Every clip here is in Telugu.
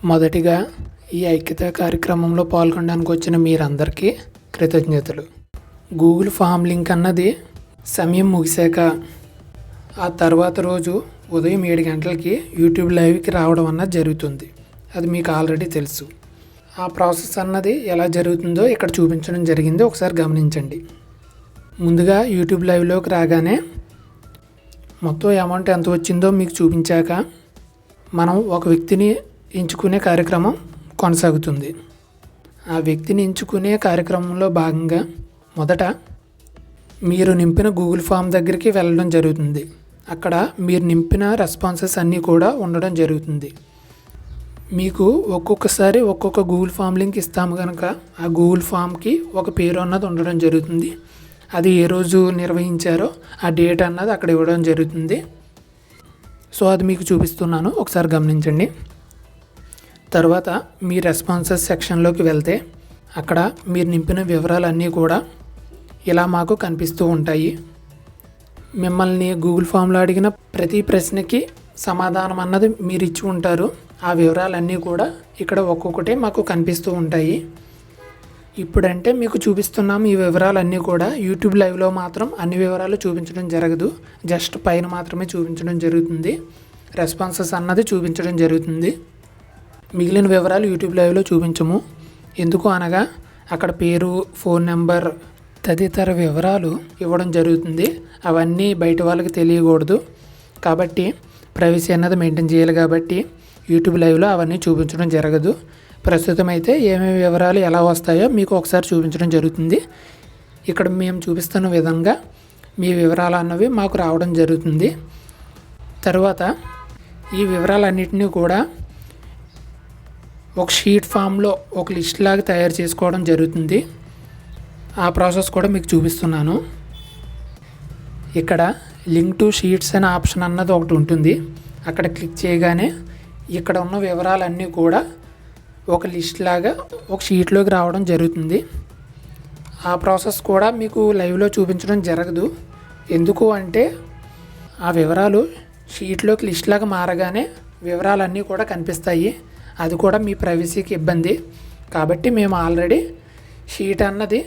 మొదటిగా ఈ ఐక్యతా కార్యక్రమంలో పాల్గొనడానికి వచ్చిన మీరందరికీ కృతజ్ఞతలు. గూగుల్ ఫామ్ లింక్ అన్నది సమయం ముగిశాక ఆ తర్వాత రోజు ఉదయం 7 గంటలకి యూట్యూబ్ లైవ్కి రావడం అన్నది జరుగుతుంది. అది మీకు ఆల్రెడీ తెలుసు. ఆ ప్రాసెస్ అన్నది ఎలా జరుగుతుందో ఇక్కడ చూపించడం జరిగింది. ఒకసారి గమనించండి. ముందుగా యూట్యూబ్ లైవ్లోకి రాగానే మొత్తం అమౌంట్ ఎంత వచ్చిందో మీకు చూపించాక మనం ఒక వ్యక్తిని ఎంచుకునే కార్యక్రమం కొనసాగుతుంది. ఆ వ్యక్తిని ఎంచుకునే కార్యక్రమంలో భాగంగా మొదట మీరు నింపిన గూగుల్ ఫామ్ దగ్గరికి వెళ్ళడం జరుగుతుంది. అక్కడ మీరు నింపిన రెస్పాన్సెస్ అన్నీ కూడా ఉండడం జరుగుతుంది. మీకు ఒక్కొక్కసారి ఒక్కొక్క గూగుల్ ఫామ్ లింక్ ఇస్తాము కనుక ఆ గూగుల్ ఫామ్కి ఒక పేరు అన్నది ఉండడం జరుగుతుంది. అది ఏ రోజు నిర్వహించారో ఆ డేట్ అన్నది అక్కడ ఇవ్వడం జరుగుతుంది. సో అది మీకు చూపిస్తున్నాను, ఒకసారి గమనించండి. తర్వాత మీ రెస్పాన్సెస్ సెక్షన్లోకి వెళ్తే అక్కడ మీరు నింపిన వివరాలన్నీ కూడా ఇలా మాకు కనిపిస్తూ ఉంటాయి. మిమ్మల్ని గూగుల్ ఫామ్లో అడిగిన ప్రతి ప్రశ్నకి సమాధానం అన్నది మీరు ఇచ్చి ఉంటారు. ఆ వివరాలన్నీ కూడా ఇక్కడ ఒక్కొక్కటి మాకు కనిపిస్తూ ఉంటాయి. ఇప్పుడంటే మీకు చూపిస్తున్నాము. ఈ వివరాలన్నీ కూడా యూట్యూబ్ లైవ్లో మాత్రం అన్ని వివరాలు చూపించడం జరగదు. జస్ట్ పైన మాత్రమే చూపించడం జరుగుతుంది. రెస్పాన్సెస్ అన్నది చూపించడం జరుగుతుంది. మిగిలిన వివరాలు యూట్యూబ్ లైవ్లో చూపించము. ఎందుకు అనగా అక్కడ పేరు, ఫోన్ నెంబర్ తదితర వివరాలు ఇవ్వడం జరుగుతుంది. అవన్నీ బయట వాళ్ళకి తెలియకూడదు కాబట్టి ప్రైవసీ అన్నది మెయింటైన్ చేయాలి. కాబట్టి యూట్యూబ్ లైవ్లో అవన్నీ చూపించడం జరగదు. ప్రస్తుతం అయితే ఏమేమి వివరాలు ఎలా వస్తాయో మీకు ఒకసారి చూపించడం జరుగుతుంది. ఇక్కడ మేము చూపిస్తున్న విధంగా మీ వివరాలు అన్నవి మాకు రావడం జరుగుతుంది. తర్వాత ఈ వివరాలన్నింటినీ కూడా ఒక షీట్ ఫామ్లో ఒక లిస్ట్ లాగా తయారు చేసుకోవడం జరుగుతుంది. ఆ ప్రాసెస్ కూడా మీకు చూపిస్తున్నాను. ఇక్కడ లింక్ టు షీట్స్ అనే ఆప్షన్ అన్నది ఒకటి ఉంటుంది. అక్కడ క్లిక్ చేయగానే ఇక్కడ ఉన్న వివరాలన్నీ కూడా ఒక లిస్ట్ లాగా ఒక షీట్లోకి రావడం జరుగుతుంది. ఆ ప్రాసెస్ కూడా మీకు లైవ్లో చూపించడం జరగదు. ఎందుకు అంటే ఆ వివరాలు షీట్లోకి లిస్ట్ లాగా మారగానే వివరాలన్నీ కూడా కనిపిస్తాయి. అది కూడా మీ ప్రైవసీకి ఇబ్బంది కాబట్టి మేము ఆల్రెడీ షీట్ అన్నది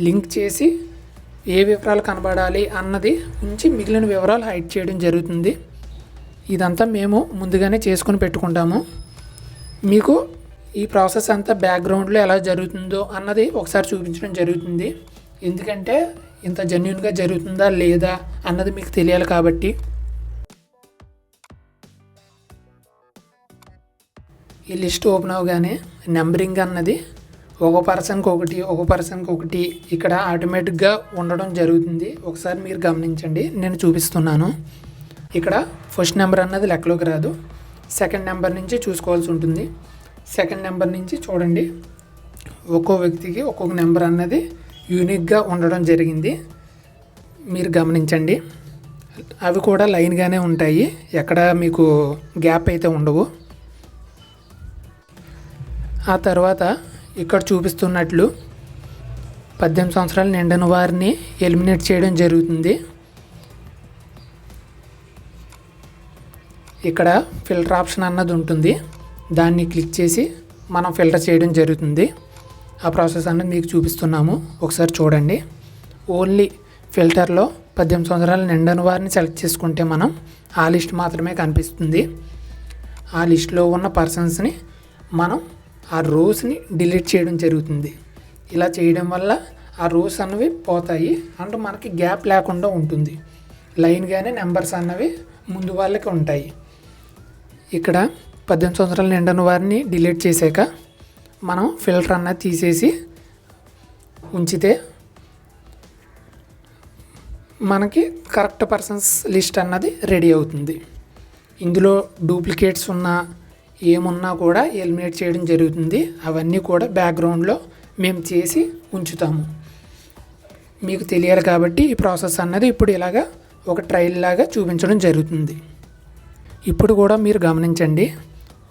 లింక్ చేసి ఏ వివరాలు కనబడాలి అన్నది ఉంచి మిగిలిన వివరాలు హైడ్ చేయడం జరుగుతుంది. ఇదంతా మేము ముందుగానే చేసుకొని పెట్టుకుంటాము. మీకు ఈ ప్రాసెస్ అంతా బ్యాక్గ్రౌండ్లో ఎలా జరుగుతుందో అన్నది ఒకసారి చూపించడం జరుగుతుంది. ఎందుకంటే ఇంత జెన్యూన్గా జరుగుతుందా లేదా అన్నది మీకు తెలియాలి కాబట్టి. ఈ లిస్ట్ ఓపెన్ అవగానే నెంబరింగ్ అన్నది ఒక పర్సన్కి ఒకటి ఇక్కడ ఆటోమేటిక్గా ఉండడం జరుగుతుంది. ఒకసారి మీరు గమనించండి, నేను చూపిస్తున్నాను. ఇక్కడ ఫస్ట్ నెంబర్ అన్నది లెక్కలోకి రాదు. సెకండ్ నెంబర్ నుంచి చూసుకోవాల్సి ఉంటుంది. సెకండ్ నెంబర్ నుంచి చూడండి, ఒక్కో వ్యక్తికి ఒక్కొక్క నెంబర్ అన్నది యూనిక్గా ఉండడం జరిగింది. మీరు గమనించండి, అవి కూడా లైన్గానే ఉంటాయి. ఎక్కడ మీకు గ్యాప్ అయితే ఉండవు. ఆ తర్వాత ఇక్కడ చూపిస్తున్నట్లు 18 సంవత్సరాలు నిండిన వారిని ఎలిమినేట్ చేయడం జరుగుతుంది. ఇక్కడ ఫిల్టర్ ఆప్షన్ అన్నది ఉంటుంది. దాన్ని క్లిక్ చేసి మనం ఫిల్టర్ చేయడం జరుగుతుంది. ఆ ప్రాసెస్ అన్నది మీకు చూపిస్తున్నాము, ఒకసారి చూడండి. ఓన్లీ ఫిల్టర్లో 18 సంవత్సరాలు నిండిన వారిని సెలెక్ట్ చేసుకుంటే మనం ఆ లిస్ట్ మాత్రమే కనిపిస్తుంది. ఆ లిస్ట్లో ఉన్న పర్సన్స్ని మనం ఆ రోస్ని డిలీట్ చేయడం జరుగుతుంది. ఇలా చేయడం వల్ల ఆ రోస్ అన్నవి పోతాయి అండ్ మనకి గ్యాప్ లేకుండా ఉంటుంది. లైన్గానే నెంబర్స్ అన్నవి ముందు వాళ్ళకి ఉంటాయి. ఇక్కడ 18 సంవత్సరాలు నిండిన వారిని డిలీట్ చేశాక మనం ఫిల్టర్ అన్నది తీసేసి ఉంచితే మనకి కరెక్ట్ పర్సన్స్ లిస్ట్ అన్నది రెడీ అవుతుంది. ఇందులో డూప్లికేట్స్ ఉన్నా ఏమున్నా కూడా ఎలిమినేట్ చేయడం జరుగుతుంది. అవన్నీ కూడా బ్యాక్గ్రౌండ్లో మేము చేసి ఉంచుతాము. మీకు తెలియాలి కాబట్టి ఈ ప్రాసెస్ అన్నది ఇప్పుడు ఇలాగా ఒక ట్రయల్ లాగా చూపించడం జరుగుతుంది. ఇప్పుడు కూడా మీరు గమనించండి,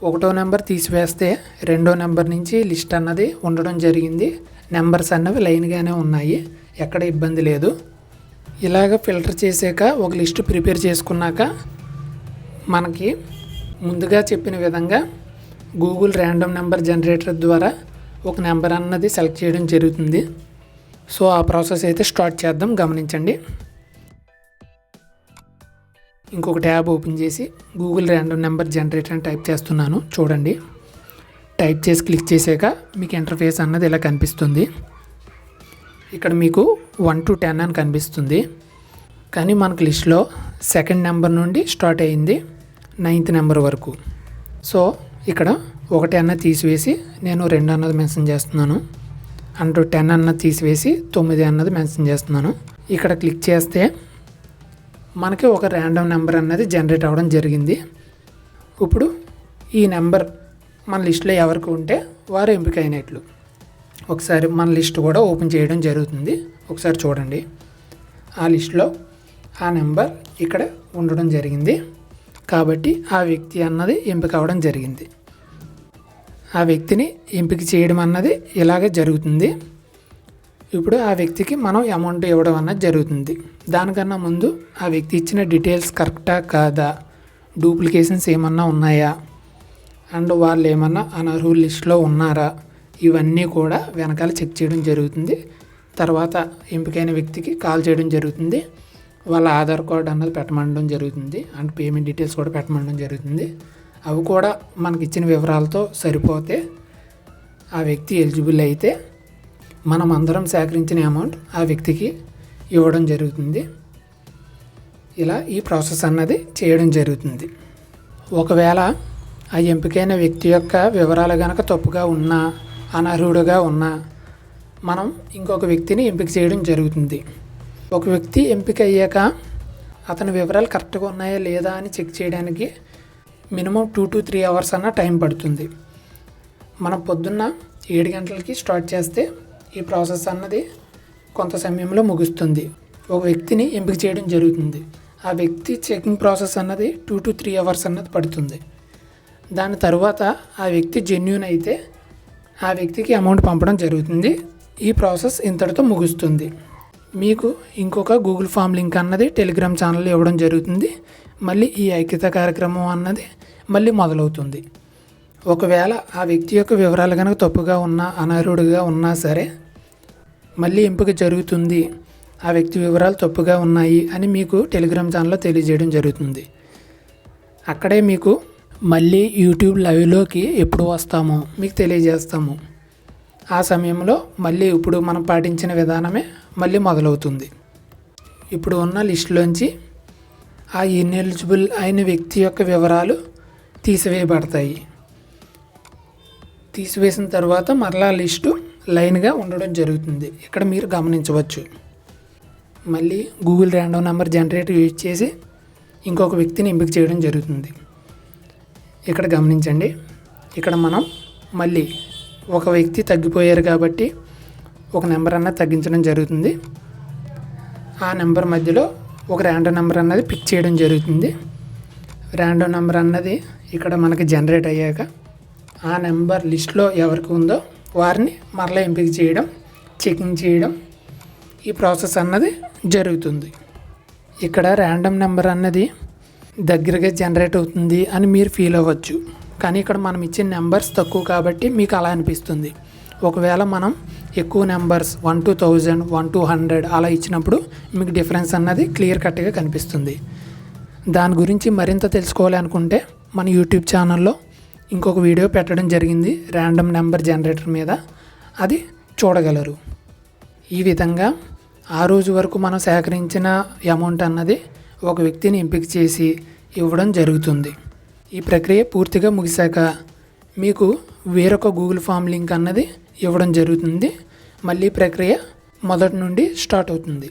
1వ నెంబర్ తీసివేస్తే 2వ నెంబర్ నుంచి లిస్ట్ అన్నది ఉండడం జరిగింది. నెంబర్స్ అన్నవి లైన్గానే ఉన్నాయి, ఎక్కడ ఇబ్బంది లేదు. ఇలాగ ఫిల్టర్ చేసాక ఒక లిస్ట్ ప్రిపేర్ చేసుకున్నాక మనకి ముందుగా చెప్పిన విధంగా గూగుల్ ర్యాండమ్ నెంబర్ జనరేటర్ ద్వారా ఒక నెంబర్ అన్నది సెలెక్ట్ చేయడం జరుగుతుంది. సో ఆ ప్రాసెస్ అయితే స్టార్ట్ చేద్దాం, గమనించండి. ఇంకొక ట్యాబ్ ఓపెన్ చేసి గూగుల్ ర్యాండమ్ నెంబర్ జనరేటర్ అని టైప్ చేస్తున్నాను, చూడండి. టైప్ చేసి క్లిక్ చేసాక మీకు ఇంటర్ఫేస్ అన్నది ఇలా కనిపిస్తుంది. ఇక్కడ మీకు 1 to 10 అని కనిపిస్తుంది. కానీ మనకు లిస్ట్లో సెకండ్ నెంబర్ నుండి స్టార్ట్ అయ్యింది 9th నెంబర్ వరకు. సో ఇక్కడ 1 అన్నది తీసివేసి నేను 2 అన్నది మెన్షన్ చేస్తున్నాను. 10 అన్నది తీసివేసి 9 అన్నది మెన్షన్ చేస్తున్నాను. ఇక్కడ క్లిక్ చేస్తే మనకి ఒక ర్యాండమ్ నెంబర్ అన్నది జనరేట్ అవ్వడం జరిగింది. ఇప్పుడు ఈ నెంబర్ మన లిస్ట్లో ఎవరికి ఉంటే వారు ఎంపిక అయినట్లు. ఒకసారి మన లిస్ట్ కూడా ఓపెన్ చేయడం జరుగుతుంది, ఒకసారి చూడండి. ఆ లిస్ట్లో ఆ నెంబర్ ఇక్కడ ఉండడం జరిగింది కాబట్టి ఆ వ్యక్తి అన్నది ఎంపిక అవ్వడం జరిగింది. ఆ వ్యక్తిని ఎంపిక చేయడం అన్నది ఇలాగే జరుగుతుంది. ఇప్పుడు ఆ వ్యక్తికి మనం అమౌంట్ ఇవ్వడం అన్నది జరుగుతుంది. దానికన్నా ముందు ఆ వ్యక్తి ఇచ్చిన డీటెయిల్స్ కరెక్టా కాదా, డూప్లికేషన్స్ ఏమన్నా ఉన్నాయా, అండ్ వాళ్ళు ఏమన్నా అనర్హుల లిస్ట్లో ఉన్నారా, ఇవన్నీ కూడా వెనకాల చెక్ చేయడం జరుగుతుంది. తర్వాత ఎంపికైన వ్యక్తికి కాల్ చేయడం జరుగుతుంది. వాళ్ళ ఆధార్ కార్డు అన్నది పెట్టమనడం జరుగుతుంది, అండ్ పేమెంట్ డీటెయిల్స్ కూడా పెట్టమనడం జరుగుతుంది. అవి కూడా మనకి ఇచ్చిన వివరాలతో సరిపోతే ఆ వ్యక్తి ఎలిజిబుల్ అయితే మనం అందరం సేకరించిన అమౌంట్ ఆ వ్యక్తికి ఇవ్వడం జరుగుతుంది. ఇలా ఈ ప్రాసెస్ అన్నది చేయడం జరుగుతుంది. ఒకవేళ ఆ ఎంపికైన వ్యక్తి యొక్క వివరాలు కనుక తప్పుగా ఉన్నా, అనర్హుడుగా ఉన్నా, మనం ఇంకొక వ్యక్తిని ఎంపిక చేయడం జరుగుతుంది. ఒక వ్యక్తి ఎంపిక అయ్యాక అతని వివరాలు కరెక్ట్గా ఉన్నాయా లేదా అని చెక్ చేయడానికి మినిమం 2 to 3 అవర్స్ అన్న టైం పడుతుంది. మనం పొద్దున్న 7 గంటలకి స్టార్ట్ చేస్తే ఈ ప్రాసెస్ అన్నది కొంత సమయంలో ముగుస్తుంది. ఒక వ్యక్తిని ఎంపిక చేయడం జరుగుతుంది. ఆ వ్యక్తి చెకింగ్ ప్రాసెస్ అన్నది 2 to 3 అవర్స్ అన్నది పడుతుంది. దాని తర్వాత ఆ వ్యక్తి జెన్యూన్ అయితే ఆ వ్యక్తికి అమౌంట్ పంపడం జరుగుతుంది. ఈ ప్రాసెస్ ఇంతటితో ముగుస్తుంది. మీకు ఇంకొక గూగుల్ ఫామ్ లింక్ అన్నది టెలిగ్రామ్ ఛానల్లో ఇవ్వడం జరుగుతుంది. మళ్ళీ ఈ ఐక్యత కార్యక్రమం అన్నది మళ్ళీ మొదలవుతుంది. ఒకవేళ ఆ వ్యక్తి యొక్క వివరాలు కనుక తప్పుగా ఉన్నా, అనర్హుడిగా ఉన్నా సరే మళ్ళీ ఎంపిక జరుగుతుంది, ఆ వ్యక్తి వివరాలు తప్పుగా ఉన్నాయి అని మీకు టెలిగ్రామ్ ఛానల్లో తెలియజేయడం జరుగుతుంది. అక్కడే మీకు మళ్ళీ యూట్యూబ్ లైవ్లోకి ఎప్పుడు వస్తామో మీకు తెలియజేస్తాము. ఆ సమయంలో మళ్ళీ ఇప్పుడు మనం పాటించిన విధానమే మళ్ళీ మొదలవుతుంది. ఇప్పుడు ఉన్న లిస్టులోంచి ఆ ఇన్ఎలిజిబుల్ అయిన వ్యక్తి యొక్క వివరాలు తీసివేయబడతాయి. తీసివేసిన తర్వాత మరలా లిస్టు లైన్గా ఉండడం జరుగుతుంది. ఇక్కడ మీరు గమనించవచ్చు. మళ్ళీ Google random number generator use చేసి ఇంకొక వ్యక్తిని ఎంపిక చేయడం జరుగుతుంది. ఇక్కడ గమనించండి. ఇక్కడ మనం మళ్ళీ ఒక వ్యక్తి తగ్గిపోయారు కాబట్టి ఒక నెంబర్ అన్నది తగ్గించడం జరుగుతుంది. ఆ నెంబర్ మధ్యలో ఒక ర్యాండమ్ నెంబర్ అన్నది పిక్ చేయడం జరుగుతుంది. ర్యాండమ్ నెంబర్ అన్నది ఇక్కడ మనకి జనరేట్ అయ్యాక ఆ నెంబర్ లిస్ట్లో ఎవరికి ఉందో వారిని మరలా ఎంపిక చేయడం, చెకింగ్ చేయడం, ఈ ప్రాసెస్ అన్నది జరుగుతుంది. ఇక్కడ ర్యాండమ్ నెంబర్ అన్నది దగ్గరగా జనరేట్ అవుతుంది అని మీరు ఫీల్ అవ్వచ్చు. కానీ ఇక్కడ మనం ఇచ్చిన నెంబర్స్ తక్కువ కాబట్టి మీకు అలా అనిపిస్తుంది. ఒకవేళ మనం ఎక్కువ నెంబర్స్ 1 to 1000, 1 to 100 అలా ఇచ్చినప్పుడు మీకు డిఫరెన్స్ అన్నది క్లియర్ కట్గా కనిపిస్తుంది. దాని గురించి మరింత తెలుసుకోవాలనుకుంటే మన యూట్యూబ్ ఛానల్లో ఇంకొక వీడియో పెట్టడం జరిగింది ర్యాండమ్ నెంబర్ జనరేటర్ మీద, అది చూడగలరు. ఈ విధంగా ఆ రోజు వరకు మనం సేకరించిన అమౌంట్ అన్నది ఒక వ్యక్తిని ఎంపిక చేసి ఇవ్వడం జరుగుతుంది. ఈ ప్రక్రియ పూర్తిగా ముగిశాక మీకు వేరొక గూగుల్ ఫామ్ లింక్ అన్నది ఇవ్వడం జరుగుతుంది. మళ్ళీ ప్రక్రియ మొదటి నుండి స్టార్ట్ అవుతుంది.